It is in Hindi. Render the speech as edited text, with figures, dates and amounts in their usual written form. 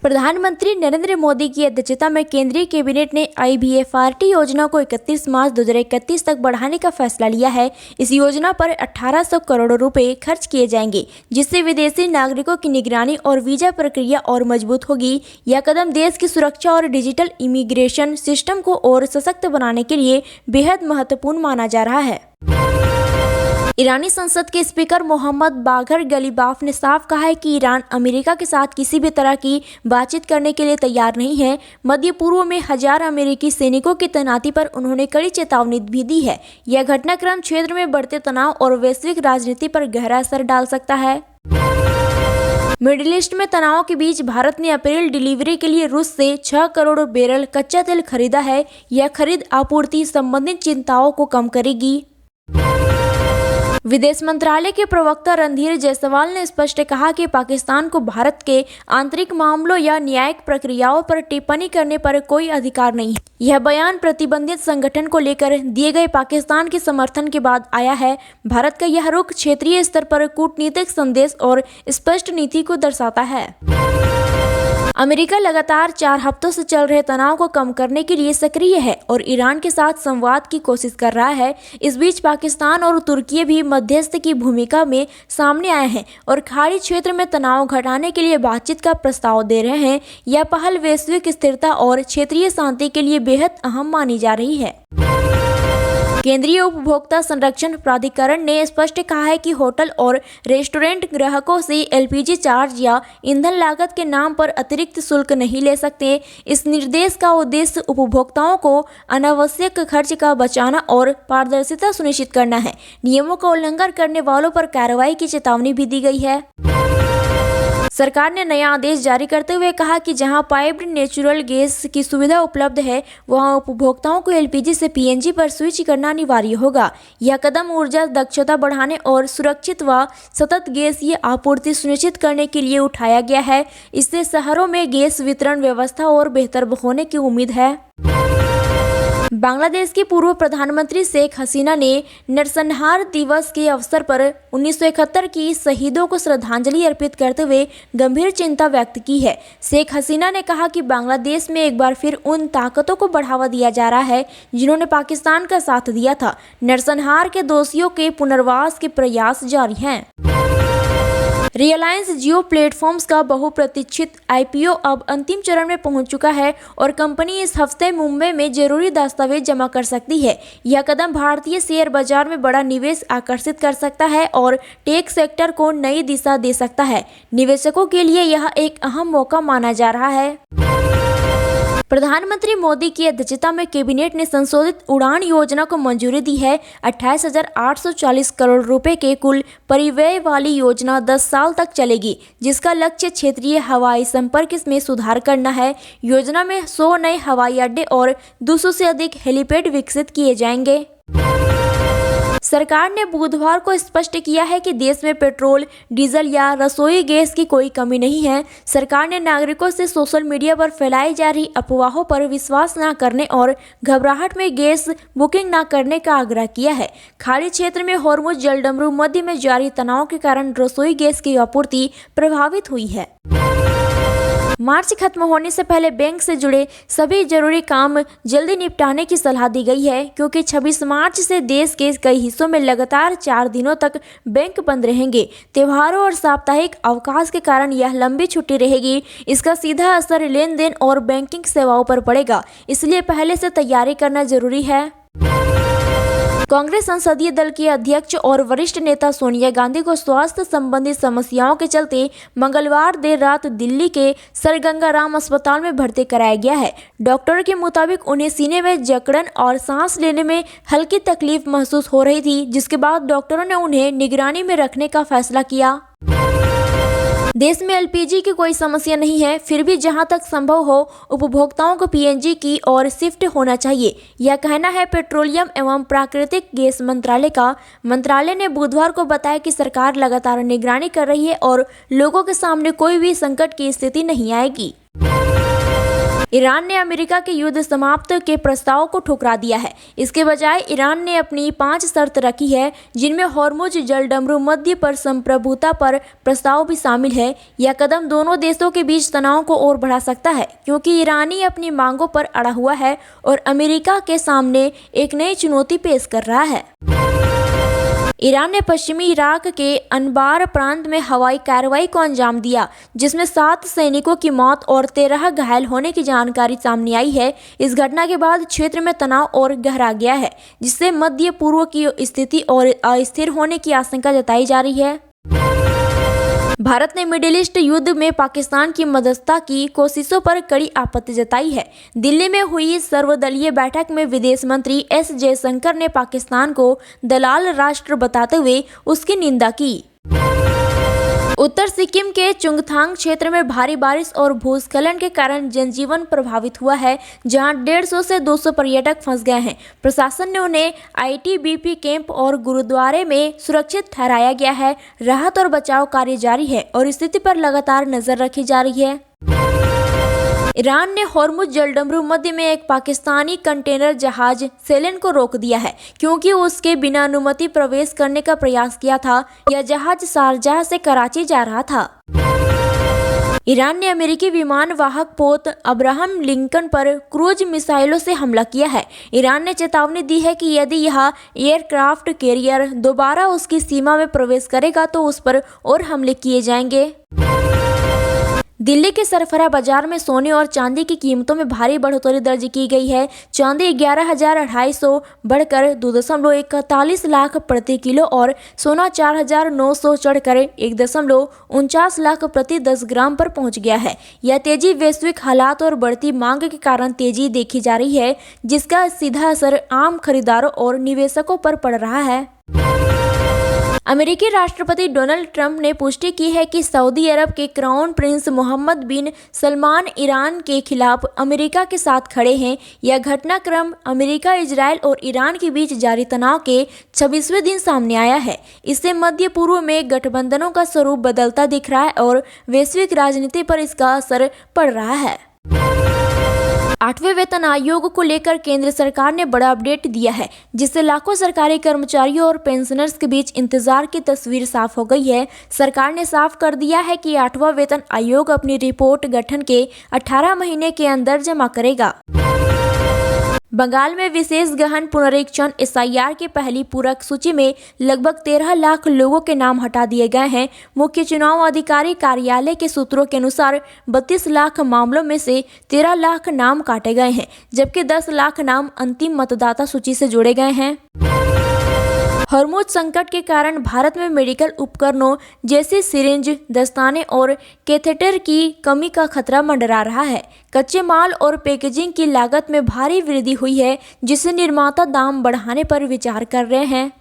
प्रधानमंत्री नरेंद्र मोदी की अध्यक्षता में केंद्रीय कैबिनेट ने IBFRT योजना को 31 मार्च 2031 तक बढ़ाने का फैसला लिया है। इस योजना पर 1800 करोड़ रुपए खर्च किए जाएंगे, जिससे विदेशी नागरिकों की निगरानी और वीजा प्रक्रिया और मजबूत होगी। यह कदम देश की सुरक्षा और डिजिटल इमिग्रेशन सिस्टम को और सशक्त बनाने के लिए बेहद महत्वपूर्ण माना जा रहा है। ईरानी संसद के स्पीकर मोहम्मद बाघर गलीबाफ ने साफ कहा है कि ईरान अमेरिका के साथ किसी भी तरह की बातचीत करने के लिए तैयार नहीं है। मध्य पूर्व में 1000 अमेरिकी सैनिकों की तैनाती पर उन्होंने कड़ी चेतावनी भी दी है। यह घटनाक्रम क्षेत्र में बढ़ते तनाव और वैश्विक राजनीति पर गहरा असर डाल सकता है। मिडिल ईस्ट में तनाव के बीच भारत ने अप्रैल डिलीवरी के लिए रूस से 6 करोड़ बैरल कच्चा तेल खरीदा है। यह खरीद आपूर्ति संबंधित चिंताओं को कम करेगी। विदेश मंत्रालय के प्रवक्ता रणधीर जायसवाल ने स्पष्ट कहा कि पाकिस्तान को भारत के आंतरिक मामलों या न्यायिक प्रक्रियाओं पर टिप्पणी करने पर कोई अधिकार नहीं है। यह बयान प्रतिबंधित संगठन को लेकर दिए गए पाकिस्तान के समर्थन के बाद आया है। भारत का यह रुख क्षेत्रीय स्तर पर कूटनीतिक संदेश और स्पष्ट नीति को दर्शाता है। अमेरिका लगातार 4 हफ्तों से चल रहे तनाव को कम करने के लिए सक्रिय है और ईरान के साथ संवाद की कोशिश कर रहा है। इस बीच पाकिस्तान और तुर्की भी मध्यस्थ की भूमिका में सामने आए हैं और खाड़ी क्षेत्र में तनाव घटाने के लिए बातचीत का प्रस्ताव दे रहे हैं। यह पहल वैश्विक स्थिरता और क्षेत्रीय शांति के लिए बेहद अहम मानी जा रही है। केंद्रीय उपभोक्ता संरक्षण प्राधिकरण ने स्पष्ट कहा है कि होटल और रेस्टोरेंट ग्राहकों से LPG चार्ज या ईंधन लागत के नाम पर अतिरिक्त शुल्क नहीं ले सकते। इस निर्देश का उद्देश्य उपभोक्ताओं को अनावश्यक खर्च का बचाना और पारदर्शिता सुनिश्चित करना है। नियमों का उल्लंघन करने वालों पर कार्रवाई की चेतावनी भी दी गई है। सरकार ने नया आदेश जारी करते हुए कहा कि जहां पाइप्ड नेचुरल गैस की सुविधा उपलब्ध है, वहां उपभोक्ताओं को LPG से PNG पर स्विच करना अनिवार्य होगा। यह कदम ऊर्जा दक्षता बढ़ाने और सुरक्षित व सतत गैसीय आपूर्ति सुनिश्चित करने के लिए उठाया गया है। इससे शहरों में गैस वितरण व्यवस्था और बेहतर होने की उम्मीद है। बांग्लादेश की पूर्व प्रधानमंत्री शेख हसीना ने नरसंहार दिवस के अवसर पर 1971 की शहीदों को श्रद्धांजलि अर्पित करते हुए गंभीर चिंता व्यक्त की है। शेख हसीना ने कहा कि बांग्लादेश में एक बार फिर उन ताकतों को बढ़ावा दिया जा रहा है जिन्होंने पाकिस्तान का साथ दिया था। नरसंहार के दोषियों के पुनर्वास के प्रयास जारी हैं। रिलायंस जियो प्लेटफॉर्म्स का बहुप्रतीक्षित IPO अब अंतिम चरण में पहुंच चुका है और कंपनी इस हफ्ते मुंबई में जरूरी दस्तावेज जमा कर सकती है। यह कदम भारतीय शेयर बाजार में बड़ा निवेश आकर्षित कर सकता है और टेक सेक्टर को नई दिशा दे सकता है। निवेशकों के लिए यह एक अहम मौका माना जा रहा है। प्रधानमंत्री मोदी की अध्यक्षता में कैबिनेट ने संशोधित उड़ान योजना को मंजूरी दी है। 28,840 करोड़ रुपए के कुल परिव्यय वाली योजना 10 साल तक चलेगी, जिसका लक्ष्य क्षेत्रीय हवाई संपर्क में सुधार करना है। योजना में 100 नए हवाई अड्डे और 200 से अधिक हेलीपैड विकसित किए जाएंगे। सरकार ने बुधवार को स्पष्ट किया है कि देश में पेट्रोल, डीजल या रसोई गैस की कोई कमी नहीं है। सरकार ने नागरिकों से सोशल मीडिया पर फैलाई जा रही अफवाहों पर विश्वास न करने और घबराहट में गैस बुकिंग न करने का आग्रह किया है। खाड़ी क्षेत्र में हॉर्मुज जलडमरू मध्य में जारी तनाव के कारण रसोई गैस की आपूर्ति प्रभावित हुई है। मार्च खत्म होने से पहले बैंक से जुड़े सभी जरूरी काम जल्दी निपटाने की सलाह दी गई है, क्योंकि 26 मार्च से देश के कई हिस्सों में लगातार 4 दिनों तक बैंक बंद रहेंगे। त्योहारों और साप्ताहिक अवकाश के कारण यह लंबी छुट्टी रहेगी। इसका सीधा असर लेन देन और बैंकिंग सेवाओं पर पड़ेगा, इसलिए पहले से तैयारी करना जरूरी है। कांग्रेस संसदीय दल की अध्यक्ष और वरिष्ठ नेता सोनिया गांधी को स्वास्थ्य संबंधी समस्याओं के चलते मंगलवार देर रात दिल्ली के सर गंगा राम अस्पताल में भर्ती कराया गया है। डॉक्टर के मुताबिक उन्हें सीने में जकड़न और सांस लेने में हल्की तकलीफ महसूस हो रही थी, जिसके बाद डॉक्टरों ने उन्हें निगरानी में रखने का फैसला किया। देश में LPG की कोई समस्या नहीं है, फिर भी जहां तक संभव हो उपभोक्ताओं को PNG की ओर शिफ्ट होना चाहिए। यह कहना है पेट्रोलियम एवं प्राकृतिक गैस मंत्रालय का। मंत्रालय ने बुधवार को बताया कि सरकार लगातार निगरानी कर रही है और लोगों के सामने कोई भी संकट की स्थिति नहीं आएगी। ईरान ने अमेरिका के युद्ध समाप्त के प्रस्ताव को ठुकरा दिया है। इसके बजाय ईरान ने अपनी 5 शर्त रखी है, जिनमें हॉर्मुज जलडमरू मध्य पर संप्रभुता पर प्रस्ताव भी शामिल है। यह कदम दोनों देशों के बीच तनाव को और बढ़ा सकता है, क्योंकि ईरानी अपनी मांगों पर अड़ा हुआ है और अमेरिका के सामने एक नई चुनौती पेश कर रहा है। ईरान ने पश्चिमी इराक के अनबार प्रांत में हवाई कार्रवाई को अंजाम दिया, जिसमें 7 सैनिकों की मौत और 13 घायल होने की जानकारी सामने आई है। इस घटना के बाद क्षेत्र में तनाव और गहरा गया है, जिससे मध्य पूर्व की स्थिति और अस्थिर होने की आशंका जताई जा रही है। भारत ने मिडिल ईस्ट युद्ध में पाकिस्तान की मध्यस्थता की कोशिशों पर कड़ी आपत्ति जताई है। दिल्ली में हुई सर्वदलीय बैठक में विदेश मंत्री एस जयशंकर ने पाकिस्तान को दलाल राष्ट्र बताते हुए उसकी निंदा की। उत्तर सिक्किम के चुंगथांग क्षेत्र में भारी बारिश और भूस्खलन के कारण जनजीवन प्रभावित हुआ है, जहां 150 से 200 पर्यटक फंस गए हैं। प्रशासन ने उन्हें आईटीबीपी कैंप और गुरुद्वारे में सुरक्षित ठहराया गया है। राहत और बचाव कार्य जारी है और स्थिति पर लगातार नजर रखी जा रही है। ईरान ने हॉर्मुज जलडमरू मध्य में एक पाकिस्तानी कंटेनर जहाज सेलेन को रोक दिया है, क्योंकि उसके बिना अनुमति प्रवेश करने का प्रयास किया था। यह जहाज शारजाह से कराची जा रहा था। ईरान ने अमेरिकी विमान वाहक पोत अब्राहम लिंकन पर क्रूज मिसाइलों से हमला किया है। ईरान ने चेतावनी दी है कि यदि यह एयरक्राफ्ट कैरियर दोबारा उसकी सीमा में प्रवेश करेगा तो उस पर और हमले किए जाएंगे। दिल्ली के सरफरा बाजार में सोने और चांदी की कीमतों में भारी बढ़ोतरी दर्ज की गई है। चांदी 11,250 बढ़कर 2.41 लाख प्रति किलो और सोना 4,900 चढ़कर 1.49 लाख प्रति 10 ग्राम पर पहुंच गया है। यह तेजी वैश्विक हालात और बढ़ती मांग के कारण तेजी देखी जा रही है, जिसका सीधा असर आम खरीदारों और निवेशकों पर पड़ रहा है। अमेरिकी राष्ट्रपति डोनाल्ड ट्रंप ने पुष्टि की है कि सऊदी अरब के क्राउन प्रिंस मोहम्मद बिन सलमान ईरान के खिलाफ अमेरिका के साथ खड़े हैं। यह घटनाक्रम अमेरिका, इजरायल और ईरान के बीच जारी तनाव के 26वें दिन सामने आया है। इससे मध्य पूर्व में गठबंधनों का स्वरूप बदलता दिख रहा है और वैश्विक राजनीति पर इसका असर पड़ रहा है। 8वें वेतन आयोग को लेकर केंद्र सरकार ने बड़ा अपडेट दिया है, जिससे लाखों सरकारी कर्मचारियों और पेंशनर्स के बीच इंतजार की तस्वीर साफ हो गई है। सरकार ने साफ कर दिया है कि 8वां वेतन आयोग अपनी रिपोर्ट गठन के 18 महीने के अंदर जमा करेगा। बंगाल में विशेष गहन पुनरीक्षण एसआईआर की पहली पूरक सूची में लगभग 13 लाख लोगों के नाम हटा दिए गए हैं। मुख्य चुनाव अधिकारी कार्यालय के सूत्रों के अनुसार 32 लाख मामलों में से 13 लाख नाम काटे गए हैं, जबकि 10 लाख नाम अंतिम मतदाता सूची से जोड़े गए हैं। हॉर्मुज संकट के कारण भारत में मेडिकल उपकरणों जैसे सिरिंज, दस्ताने और कैथेटर की कमी का खतरा मंडरा रहा है। कच्चे माल और पैकेजिंग की लागत में भारी वृद्धि हुई है, जिससे निर्माता दाम बढ़ाने पर विचार कर रहे हैं।